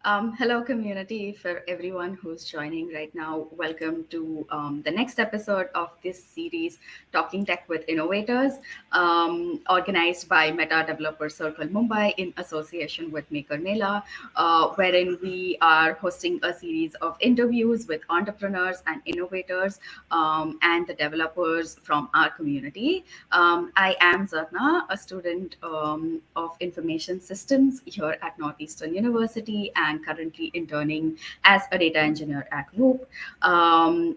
Hello, community. For everyone who's joining right now, welcome to the next episode of this series, Talking Tech with Innovators, organized by Meta Developer Circle Mumbai in association with Maker Mela, wherein we are hosting a series of interviews with entrepreneurs and innovators and the developers from our community. I am Zarna, a student of information systems here at Northeastern University and currently interning as a data engineer at Whoop.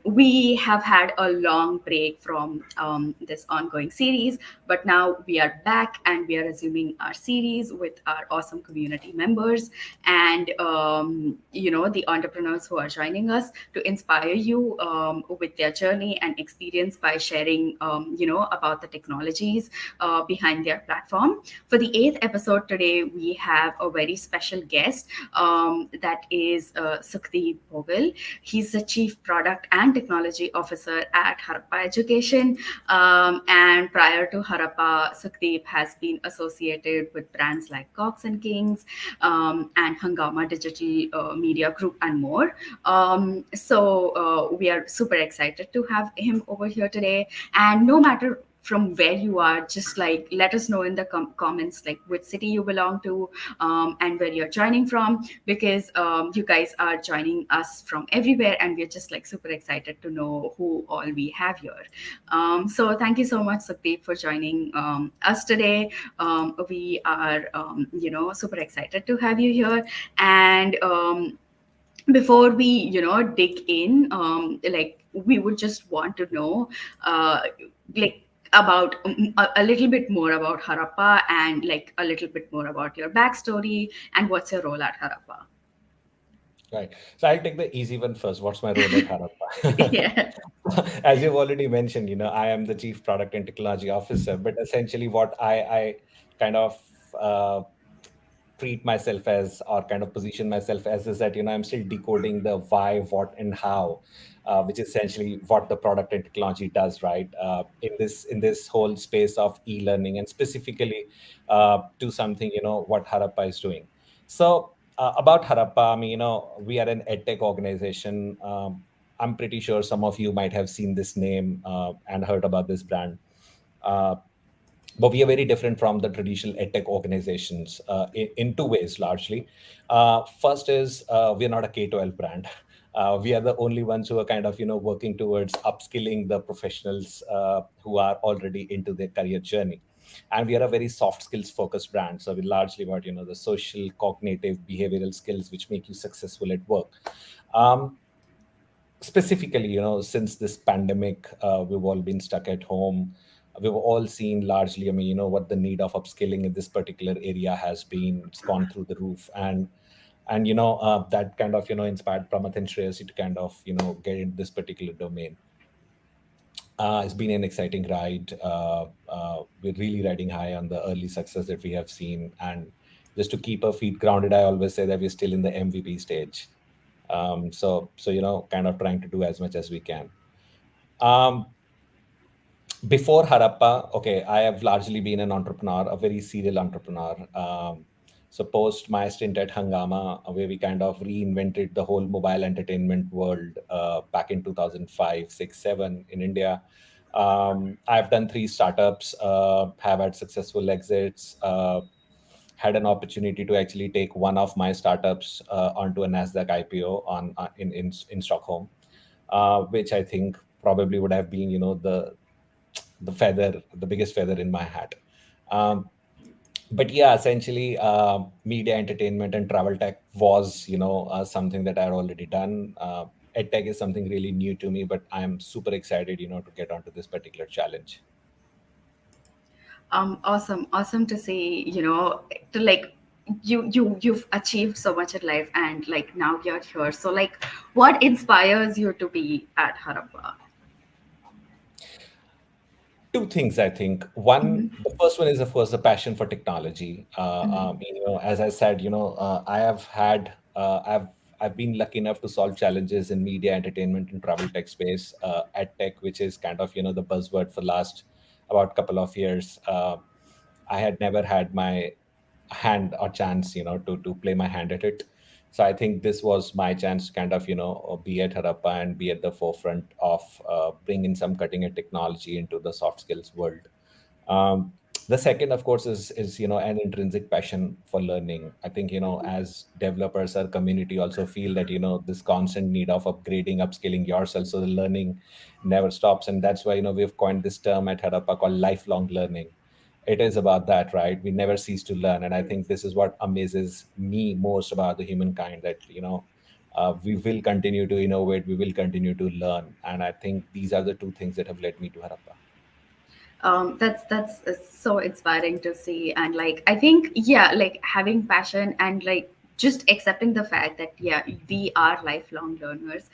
We have had a long break from this ongoing series, but now we are back and we are resuming our series with our awesome community members and the entrepreneurs who are joining us to inspire you with their journey and experience by sharing about the technologies behind their platform. For the eighth episode today, we have a very special guest that is Sukhdeep Bogle. He's the Chief Product and Technology Officer at Harappa Education. And prior to Harappa, Sukhdeep has been associated with brands like Cox and Kings and Hangama Digital Media Group and more. So we are super excited to have him over here today. And no matter from where you are, just like let us know in the comments like which city you belong to and where you're joining from, because you guys are joining us from everywhere and we're just like super excited to know who all we have here. So thank you so much, Sukhdeep, for joining us today. We are super excited to have you here. And before we dig in, like we would just want to know like about a little bit more about Harappa and like a little bit more about your backstory and what's your role at Harappa. Right. So I'll take the easy one first. What's my role at Harappa? Yeah. As you've already mentioned, I am the Chief Product and Technology Officer, but essentially what I kind of uh, treat myself as or kind of position myself as is that, I'm still decoding the why, what, and how, which is essentially what the product and technology does, right? In this whole space of e-learning and specifically to something, what Harappa is doing. So about Harappa, I mean, we are an edtech organization. I'm pretty sure some of you might have seen this name and heard about this brand. Uh, but we are very different from the traditional edtech organizations in two ways, largely. First is we are not a K-12 brand. We are the only ones who are kind of, working towards upskilling the professionals who are already into their career journey. And we are a very soft skills focused brand. So we largely about, the social, cognitive, behavioral skills which make you successful at work. Um, Specifically, since this pandemic, we've all been stuck at home. We've all seen largely, I mean, what the need of upskilling in this particular area has been. It's gone through the roof. And that kind of, inspired Pramath and Shreyasi to kind of, get into this particular domain. It's been an exciting ride. We're really riding high on the early success that we have seen. And just to keep our feet grounded, I always say that we're still in the MVP stage. So kind of trying to do as much as we can. Um, Before Harappa, okay, I have largely been an entrepreneur, a very serial entrepreneur. So post my stint at Hangama, where we kind of reinvented the whole mobile entertainment world back in 2005, 6, 7 in India. I've done 3 startups, have had successful exits, had an opportunity to actually take one of my startups onto a Nasdaq IPO in Stockholm, which I think probably would have been, the biggest feather in my hat. Um, but yeah, essentially, media, entertainment, and travel tech was, something that I had already done. EdTech is something really new to me, but I'm super excited, to get onto this particular challenge. Awesome to see, to like you've achieved so much in life and like now you're here. So like what inspires you to be at Harappa? Two things, I think. One, Mm-hmm. the first one is, of course, the passion for technology. As I said, I've been lucky enough to solve challenges in media, entertainment, and travel tech space. At tech, which is kind of the buzzword for last about couple of years. I had never had my hand or chance, to play my hand at it. So I think this was my chance to kind of, be at Harappa and be at the forefront of bringing some cutting edge technology into the soft skills world. um, the second, of course, is an intrinsic passion for learning. I think, as developers, our community also feel that, this constant need of upgrading, upskilling yourself, so the learning never stops. And that's why, we've coined this term at Harappa called lifelong learning. It is about that, right? We never cease to learn. And I think this is what amazes me most about the humankind, that, we will continue to innovate, we will continue to learn. And I think these are the two things that have led me to Harappa. That's so inspiring to see. And like, I think, yeah, like having passion and like just accepting the fact that, yeah, we are lifelong learners.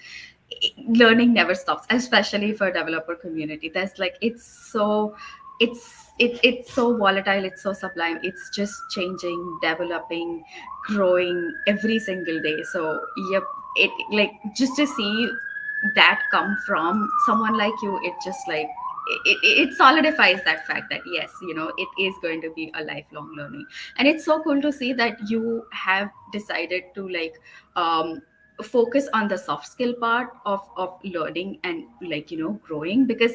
Learning never stops, especially for developer community. There's like, it's so, it's so volatile, it's so sublime, it's just changing, developing, growing every single day. So yep, it like, just to see that come from someone like you, it just like, it solidifies that fact that yes, it is going to be a lifelong learning. And it's so cool to see that you have decided to like focus on the soft skill part of learning and like growing. Because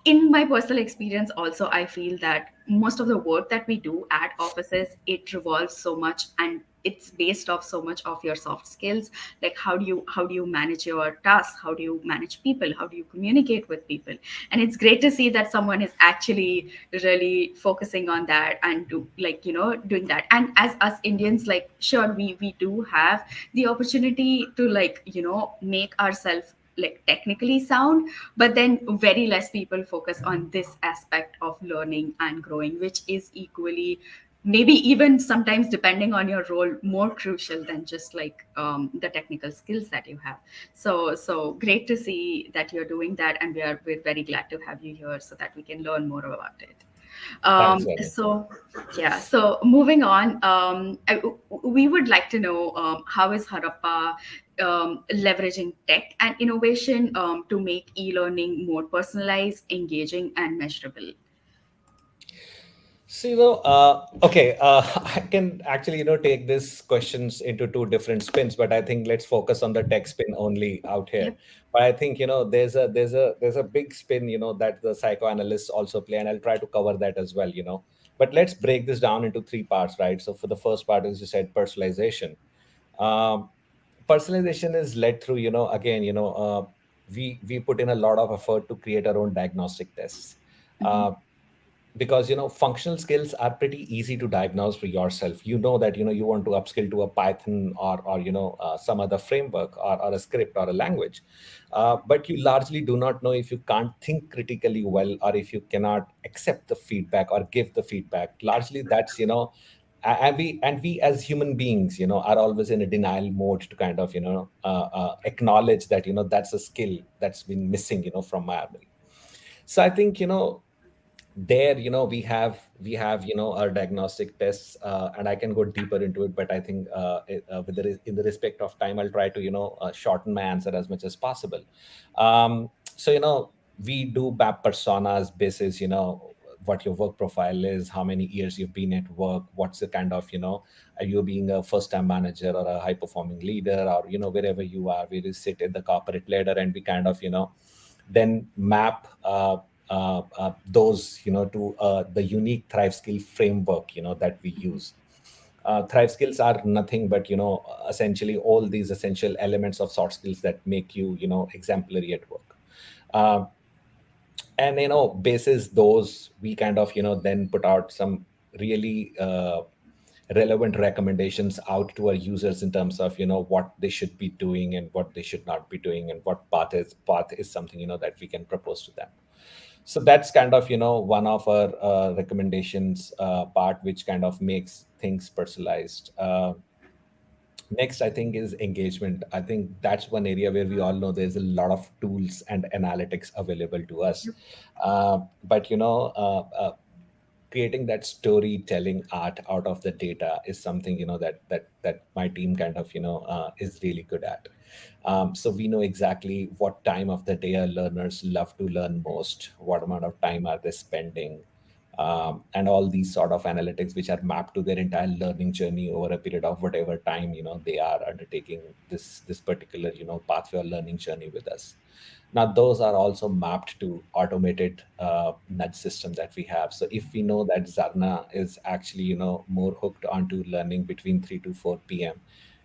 in my personal experience also, I feel that most of the work that we do at offices, it revolves so much, and it's based off so much of your soft skills. Like, how do you manage your tasks, how do you manage people, how do you communicate with people. And it's great to see that someone is actually really focusing on that and do like doing that. And as us Indians, like, sure, we do have the opportunity to like make ourselves like technically sound, but then very less people focus on this aspect of learning and growing, which is equally, maybe even sometimes depending on your role, more crucial than just like the technical skills that you have. So great to see that you're doing that, and we're very glad to have you here so that we can learn more about it. Thanks, Jenny. So yeah, so moving on, we would like to know, how is Harappa leveraging tech and innovation to make e-learning more personalized, engaging, and measurable? So, okay, I can actually, take these questions into two different spins, but I think let's focus on the tech spin only out here. Yep. But I think, there's a big spin, that the psychoanalysts also play, and I'll try to cover that as well. But let's break this down into three parts, right? So for the first part, as you said, personalization. Um, Personalization is led through, again, we put in a lot of effort to create our own diagnostic tests. Mhm. Uh, because functional skills are pretty easy to diagnose for yourself. You know that you want to upskill to a Python, or some other framework, or a script, or a language. But you largely do not know if you can't think critically well, or if you cannot accept the feedback or give the feedback. Largely that's and we as human beings are always in a denial mode to kind of acknowledge that that's a skill that's been missing from my memory. So I think there we have our diagnostic tests, and I can go deeper into it, but I think in the respect of time, I'll try to shorten my answer as much as possible. So we do map personas basis, what your work profile is, how many years you've been at work, what's the kind of are you being a first time manager or a high performing leader, or wherever you are, where you sit in the corporate ladder, and we kind of then map those to the unique Thrive skill framework that we use. Thrive skills are nothing but essentially all these essential elements of soft skills that make you exemplary at work. uh, and basis those, we kind of then put out some really relevant recommendations out to our users in terms of what they should be doing and what they should not be doing, and what path is something that we can propose to them. So that's kind of one of our recommendations part, which kind of makes things personalized. Next, I think, is engagement. I think that's one area where we all know there's a lot of tools and analytics available to us. But creating that storytelling art out of the data is something that my team kind of is really good at. So we know exactly what time of the day our learners love to learn most, what amount of time are they spending, and all these sort of analytics which are mapped to their entire learning journey over a period of whatever time they are undertaking this particular pathway or learning journey with us. Now those are also mapped to automated nudge system that we have. So if we know that Zarna is actually more hooked onto learning between 3 to 4 p.m.,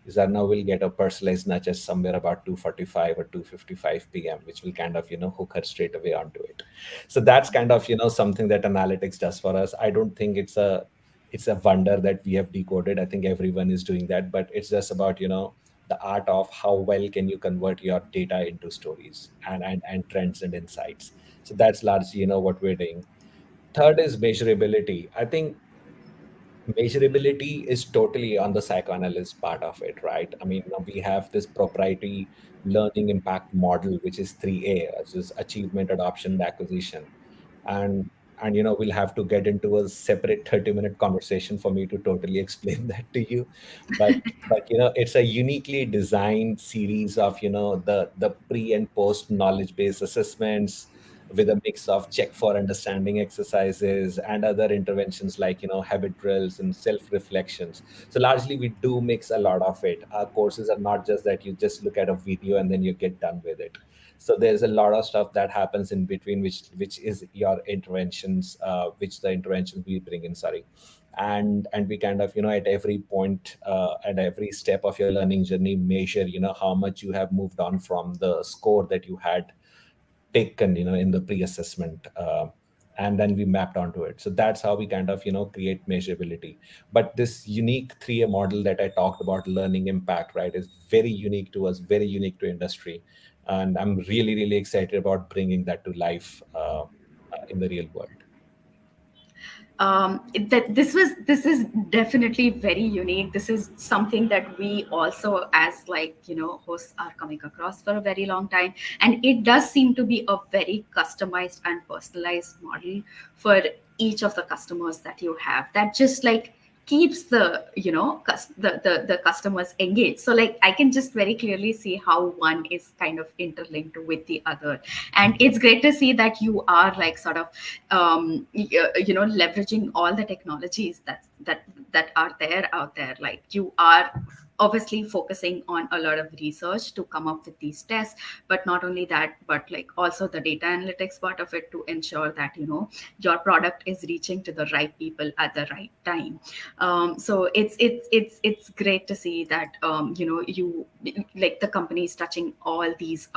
Zarna will get a personalized nudge at somewhere about 2:45 or 2:55 p.m., which will kind of hook her straight away onto it. So that's kind of something that analytics does for us. I don't think it's a wonder that we have decoded. I think everyone is doing that, but it's just about the art of how well can you convert your data into stories and trends and insights. So that's largely what we're doing. Third is measurability. I think measurability is totally on the psychoanalyst part of it, right? I mean, we have this proprietary learning impact model, which is 3A, which is achievement, adoption, and acquisition. And we'll have to get into a separate 30-minute conversation for me to totally explain that to you. But it's a uniquely designed series of the pre and post knowledge based assessments, with a mix of check for understanding exercises and other interventions like habit drills and self reflections. So largely we do mix a lot of it. Our courses are not just that you just look at a video and then you get done with it. So there's a lot of stuff that happens in between, which is your interventions, which the interventions we bring in, sorry. And we kind of at every point, at every step of your learning journey, measure how much you have moved on from the score that you had taken in the pre-assessment, and then we mapped onto it. So that's how we kind of create measurability. But this unique 3A model that I talked about, learning impact, right, is very unique to us, very unique to industry. And I'm really really excited about bringing that to life in the real world. That this is definitely very unique. This is something that we also, as like hosts, are coming across for a very long time, and it does seem to be a very customized and personalized model for each of the customers that you have, that just like keeps the the customers engaged. So like I can just very clearly see how one is kind of interlinked with the other. And it's great to see that you are like sort of leveraging all the technologies that are there out there. Like you are obviously focusing on a lot of research to come up with these tests, but not only that, but like also the data analytics part of it to ensure that your product is reaching to the right people at the right time. So it's great to see that you like the company is touching all these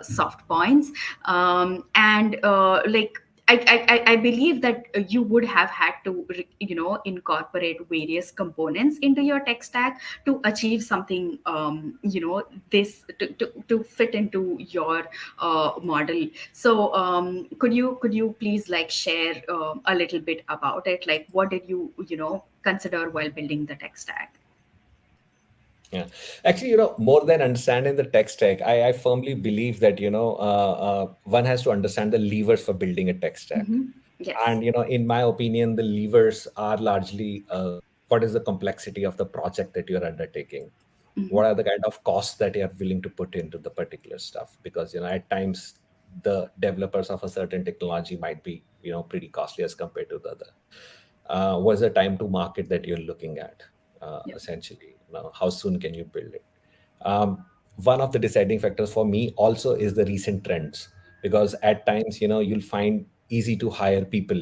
soft points. And like I believe that you would have had to incorporate various components into your tech stack to achieve something this to fit into your model. So could you please like share a little bit about it, like what did you consider while building the tech stack? Yeah, actually, more than understanding the tech stack, I firmly believe that one has to understand the levers for building a tech stack. Hmm. Yes. And in my opinion, the levers are largely what is the complexity of the project that you're undertaking, Hmm. what are the kind of costs that you're willing to put into the particular stuff, because at times the developers of a certain technology might be pretty costly as compared to the other. What's the time to market that you're looking at, Yep. essentially, how soon can you build it? One of the deciding factors for me also is the recent trends, because at times you'll find easy to hire people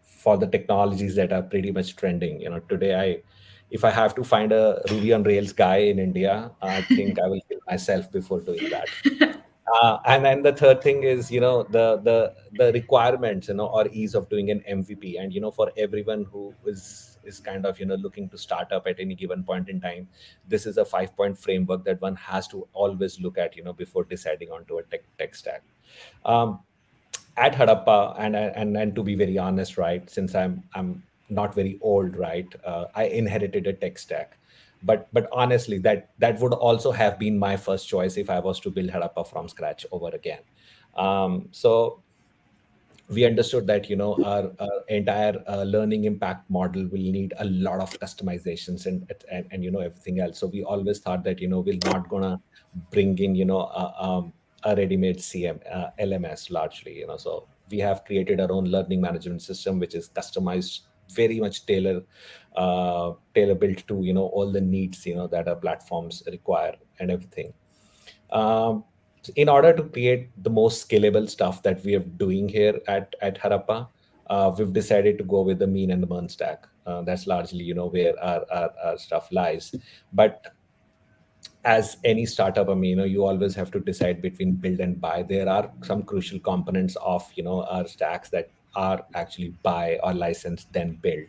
for the technologies that are pretty much trending. Today, if I have to find a Ruby on Rails guy in India, I think I will kill myself before doing that. And then the third thing is the requirements, or ease of doing an MVP. And for everyone who is kind of looking to start up at any given point in time, this is a 5-point framework that one has to always look at before deciding onto a tech stack. um, at Harappa, and to be very honest, right, since I'm not very old, right, I inherited a tech stack, but honestly, that would also have been my first choice if I was to build Harappa from scratch over again. So we understood that our entire learning impact model will need a lot of customizations and everything else. So we always thought that we're not gonna bring in a ready-made CM LMS largely. So we have created our own learning management system, which is customized, very much tailor built to all the needs that our platforms require and everything. In order to create the most scalable stuff that we are doing here at Harappa, we've decided to go with the mean and the burn stack. That's largely, where our stuff lies. But as any startup, I mean, you always have to decide between build and buy. There are some crucial components of, our stacks that are actually buy or license, then build.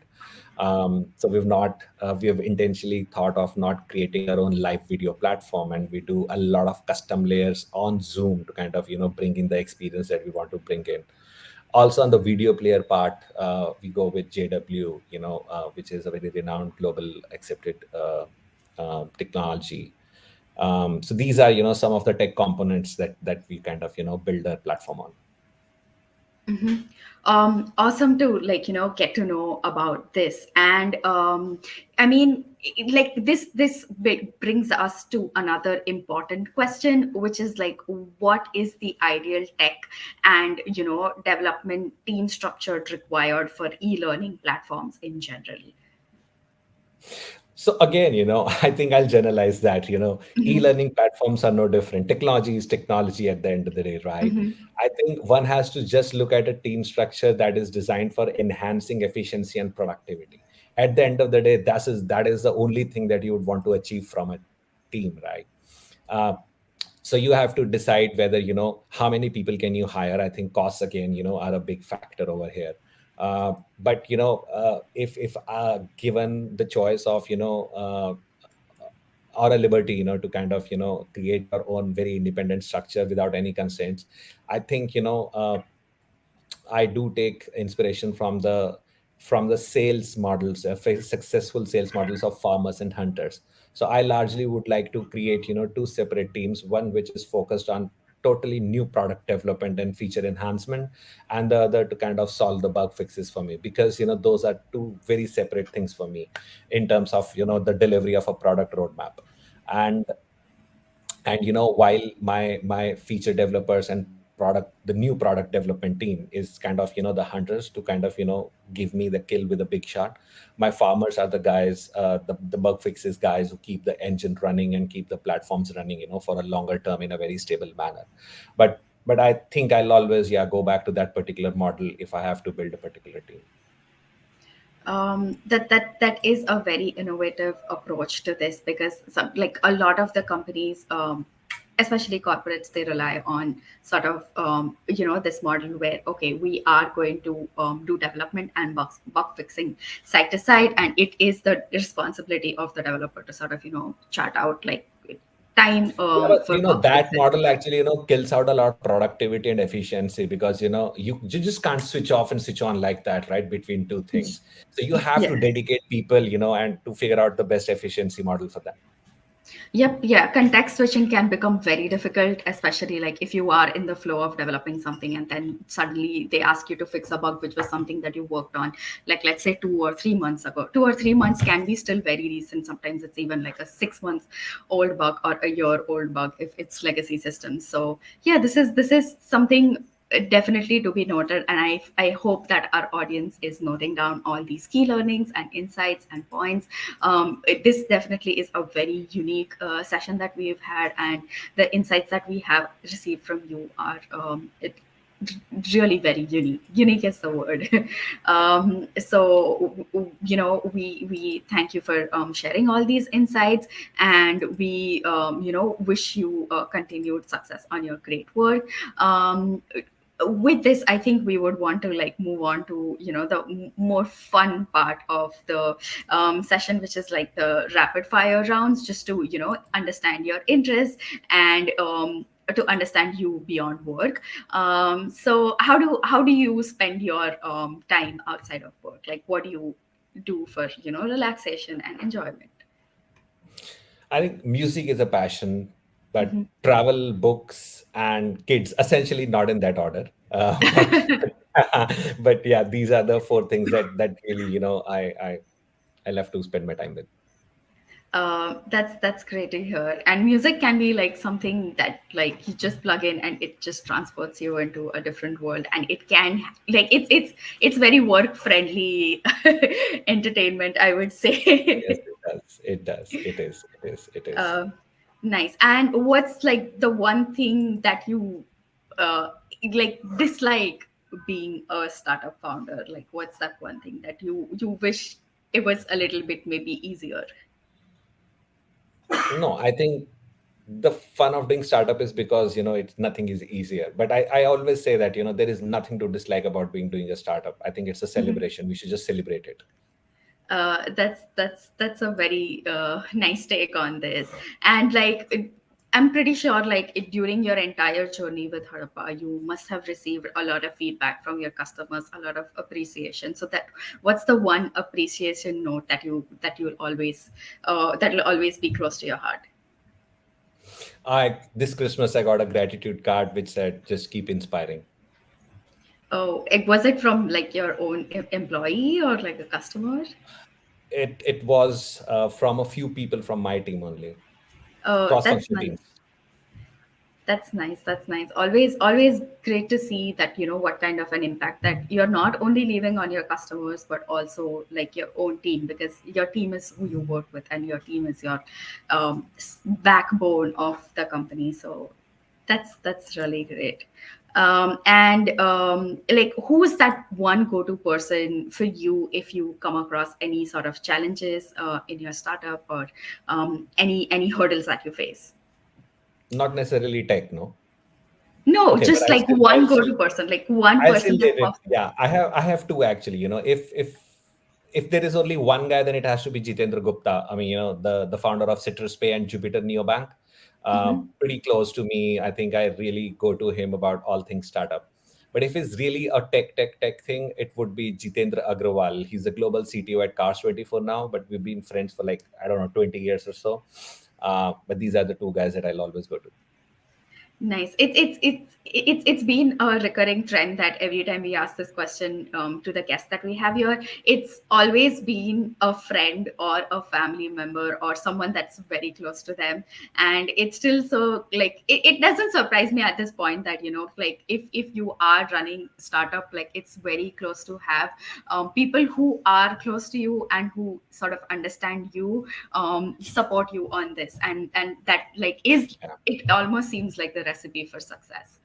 So we have intentionally thought of not creating our own live video platform, and we do a lot of custom layers on Zoom to kind of, bring in the experience that we want to bring in. Also on the video player part, we go with JW, which is a very renowned global accepted technology. So these are, some of the tech components that we kind of, build a platform on. Mhm. Awesome to get to know about this, and I mean, like this brings us to another important question, which is like, what is the ideal tech and development team structure required for e-learning platforms in general? So again, I think I'll generalize that, Hmm. e-learning platforms are no different. Technology is technology at the end of the day, right? Hmm. I think one has to just look at a team structure that is designed for enhancing efficiency and productivity. At the end of the day, that is the only thing that you would want to achieve from a team, right? Uh, so you have to decide whether how many people can you hire. I think costs again are a big factor over here. But if given the choice of or a liberty to kind of create your own very independent structure without any constraints, I think I do take inspiration from the sales models, successful sales models of farmers and hunters. So I largely would like to create, two separate teams, one which is focused on totally new product development and feature enhancement, and the other to kind of solve the bug fixes for me, because those are two very separate things for me in terms of the delivery of a product roadmap. And while my feature developers and the new product development team is kind of the hunters to kind of give me the kill with a big shot, my farmers are the guys, the bug fixes guys who keep the engine running and keep the platforms running for a longer term in a very stable manner. But I think I'll always go back to that particular model if I have to build a particular team. That is a very innovative approach to this, because like a lot of the companies, especially corporates, they rely on sort of this model where, okay, we are going to do development and bug fixing side to side, and it is the responsibility of the developer to sort of chart out like time Yeah, but for bug that fixes. model actually, kills out a lot of productivity and efficiency, because you just can't switch off and switch on like that, right? Between two things. So you have Yeah. to dedicate people, and to figure out the best efficiency model for that. Yep, yeah. Context switching can become very difficult, especially like if you are in the flow of developing something and then suddenly they ask you to fix a bug, which was something that you worked on, like let's say 2 or 3 months ago. 2 or 3 months can be still very recent. Sometimes it's even like a 6 months old bug or a year old bug if it's legacy systems. So yeah, this is something definitely to be noted, and I hope that our audience is noting down all these key learnings and insights and points. This definitely is a very unique session that we've had, and the insights that we have received from you are really very unique. Unique is the word. So we thank you for sharing all these insights, and we wish you continued success on your great work. With this, I think we would want to like move on to the more fun part of the session, which is like the rapid fire rounds, just to understand your interests and to understand you beyond work. So how do you spend your time outside of work? Like, what do you do for relaxation and enjoyment? I think music is a passion, but Mhm. travel, books, and kids, essentially not in that order. But yeah, these are the four things that really, I love to spend my time with. That's great to hear. And music can be like something that like you just plug in and it just transports you into a different world. And it can like it's very work friendly entertainment, I would Yes, say. it does. It does. It is. It is. It is. uh, nice. And what's like the one thing that you uh, like dislike being a startup founder? Like, what's that one thing that you wish it was a little bit maybe easier? No, I think the fun of doing startup is because it's nothing is easier. But I always say that there is nothing to dislike about being doing a startup. I think it's a celebration. We should just celebrate it. That's a very nice take on this. And like I'm pretty sure like during your entire journey with Harappa, you must have received a lot of feedback from your customers, a lot of appreciation. So that what's the one appreciation note that you'll always that will always be close to your heart? I This Christmas I got a gratitude card which said just keep inspiring. Oh, was it from like your own employee or like a customer? It was from a few people from my team only, Oh, cross that's functional nice. teams. That's nice. That's nice. Always great to see that, what kind of an impact that you're not only leaving on your customers, but also like your own team, because your team is who you work with and your team is your backbone of the company. So that's really great. And like, who's that one go-to person for you if you come across any sort of challenges in your startup, or any hurdles that you face? Not necessarily tech, no. No, Okay, but just like one go-to person, like one I'll person still that did it. pops. Yeah, I have two actually. If there is only one guy, then it has to be Jitendra Gupta. I mean, the founder of Citrus Pay and Jupiter Neobank. Mhm. Pretty close to me. I think I really go to him about all things startup. But if it's really a tech thing, it would be Jitendra Agrawal. He's the global CTO at Cars24 now, but we've been friends for like, I don't know, 20 years or so. But these are the two guys that I'll always go to. Nice. It's been a recurring trend that every time we ask this question to the guests that we have here, it's always been a friend or a family member or someone that's very close to them. And it's still so like it doesn't surprise me at this point that like if you are running startup, like it's very close to have people who are close to you and who sort of understand you, support you on this, and that like is Yeah. it almost seems like the recipe for success.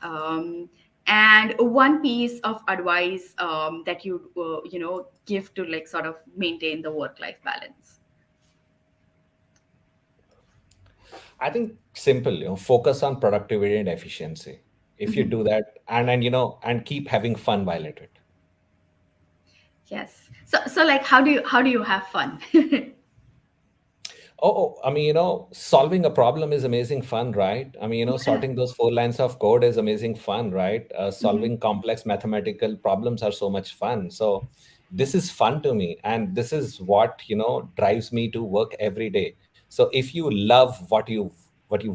um, and one piece of advice that you give to like sort of maintain the work life balance. I think simple, focus on productivity and efficiency. If you Mhm. do that, and keep having fun while at it. Yes. So like how do you have fun? I mean, solving a problem is amazing fun, right? I mean, sorting those 4 lines of code is amazing fun, right? Mhm. Solving complex mathematical problems are so much fun. So this is fun to me, and this is what drives me to work every day. So if you love what you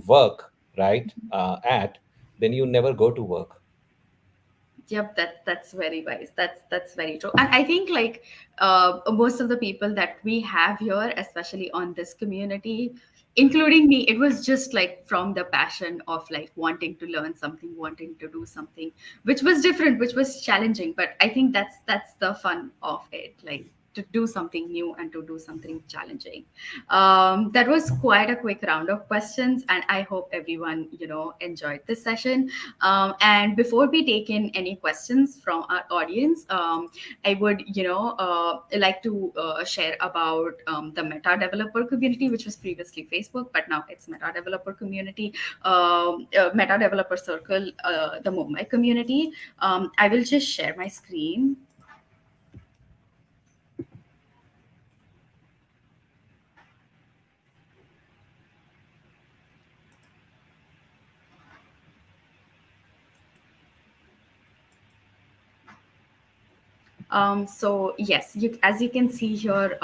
work, right, at, then you never go to work. Yep, that's very wise. That's very true. And I think like most of the people that we have here, especially on this community, including me, it was just like from the passion of like wanting to learn something, wanting to do something, which was different, which was challenging. But I think that's the fun of it, like to do something new and to do something challenging. That was quite a quick round of questions, and I hope everyone enjoyed this session. And before we take in any questions from our audience, I would, like to share about the Meta Developer Community, which was previously Facebook, but now it's Meta Developer Community, Meta Developer Circle, the Mumbai community. I will just share my screen. So yes, as you can see here,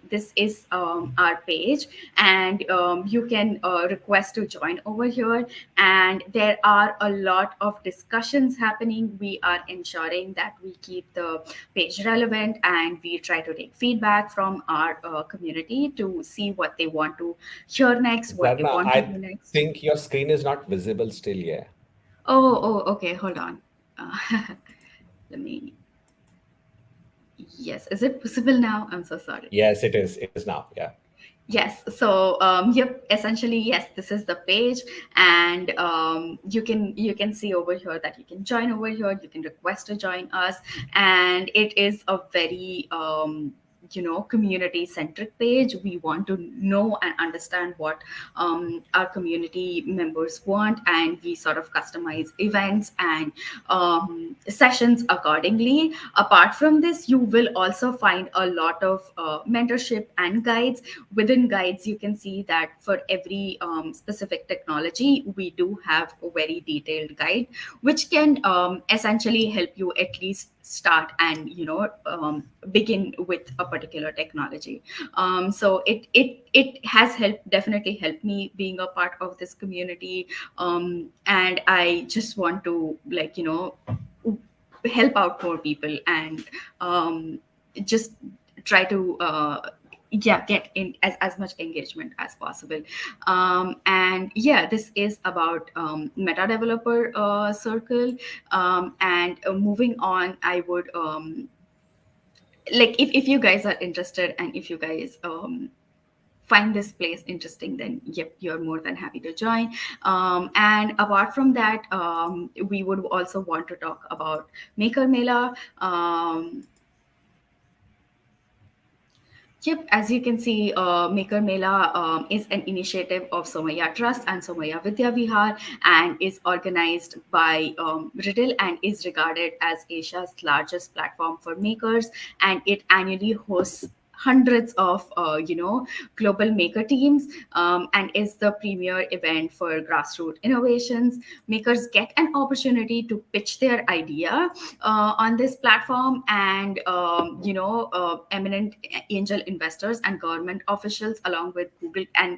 this is our page, and you can request to join over here. And there are a lot of discussions happening. We are ensuring that we keep the page relevant, and we try to take feedback from our community to see what they want to hear next, what they Zarna, want to I do next. think your screen is not visible still. Yeah. Okay, hold on. Uh, let me. Yes, is it visible now? I'm so sorry. Yes, it is. It is now. Yeah. Yes. So, yep. Essentially, yes. This is the page, and you can see over here that you can join over here. You can request to join us, and it is a very community centric page. We want to know and understand what our community members want, and we sort of customize events and sessions accordingly. Apart from this, you will also find a lot of mentorship and guides. Within guides, you can see that for every specific technology, we do have a very detailed guide, which can essentially help you at least start and begin with a particular technology. So it has helped, definitely helped me being a part of this community. And I just want to, help out more people, and just try to get in as much engagement as possible. And yeah, this is about meta developer circle. And moving on, I would if you guys are interested, and if you guys find this place interesting, then yep, you're more than happy to join. And apart from that, we would also want to talk about Maker Mela. Yep, as you can see, Maker Mela is an initiative of Somaya Trust and Somaya Vidya Vihar, and is organized by Riddle, and is regarded as Asia's largest platform for makers. And it annually hosts hundreds of global maker teams, and is the premier event for grassroots innovations. Makers get an opportunity to pitch their idea on this platform, and eminent angel investors and government officials, along with Google, and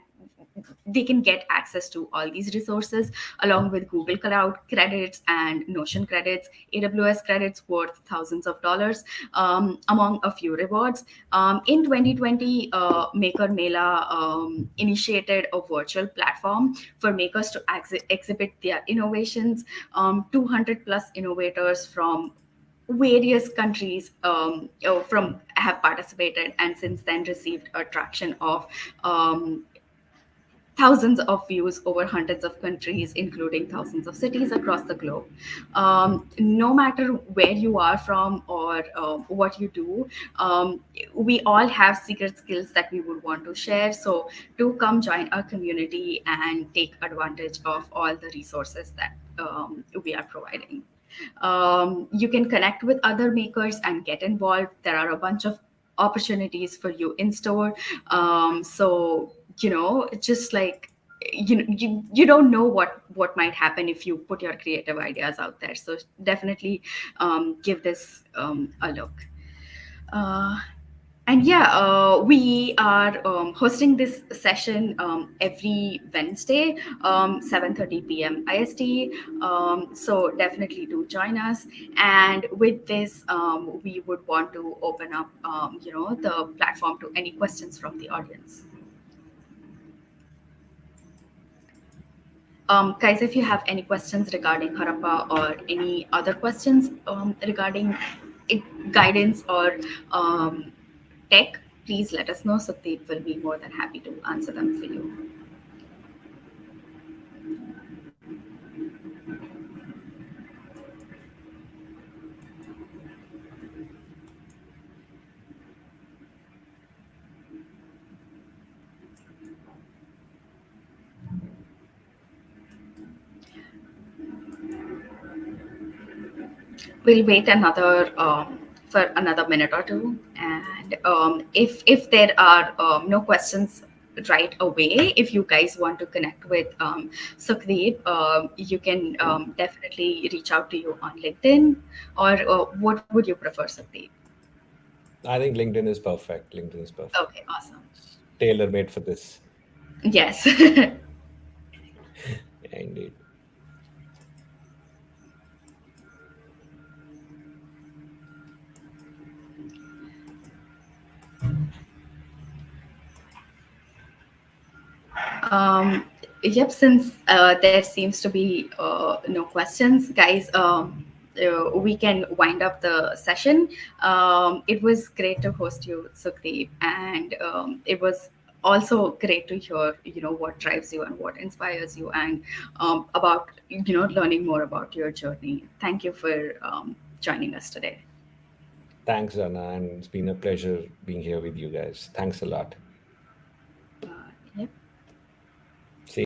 they can get access to all these resources, along with Google Cloud credits and Notion credits, AWS credits worth thousands of dollars, among a few rewards. In 2020, Maker Mela initiated a virtual platform for makers to exhibit their innovations. 200 plus innovators from various countries from have participated, and since then received a traction of thousands of views over hundreds of countries, including thousands of cities across the globe. No matter where you are from, or what you do, we all have secret skills that we would want to share. So, do come join our community and take advantage of all the resources that we are providing. You can connect with other makers and get involved. There are a bunch of opportunities for you in store. So just like you don't know what might happen if you put your creative ideas out there. So definitely give this a look. uh, and yeah, we are hosting this session every Wednesday, 7:30 p.m. IST. So definitely do join us. And with this, we would want to open up, the platform to any questions from the audience. Guys, if you have any questions regarding Harappa, or any other questions regarding it, guidance, or tech, please let us know. So they will be more than happy to answer them for you. We'll wait another for another minute or two, and if there are no questions right away, if you guys want to connect with Sukhdeep, you can definitely reach out to you on LinkedIn, or what would you prefer, Sukhdeep? I think LinkedIn is perfect. LinkedIn is perfect. Okay, awesome. Tailor made for this. Yes. Yeah, indeed. Um, yep, since there seems to be no questions, guys, we can wind up the session. It was great to host you, Sukhdeep, and it was also great to hear, what drives you and what inspires you, and about, learning more about your journey. Thank you for joining us today. Thanks, Anna, and it's been a pleasure being here with you guys. Thanks a lot. Yep.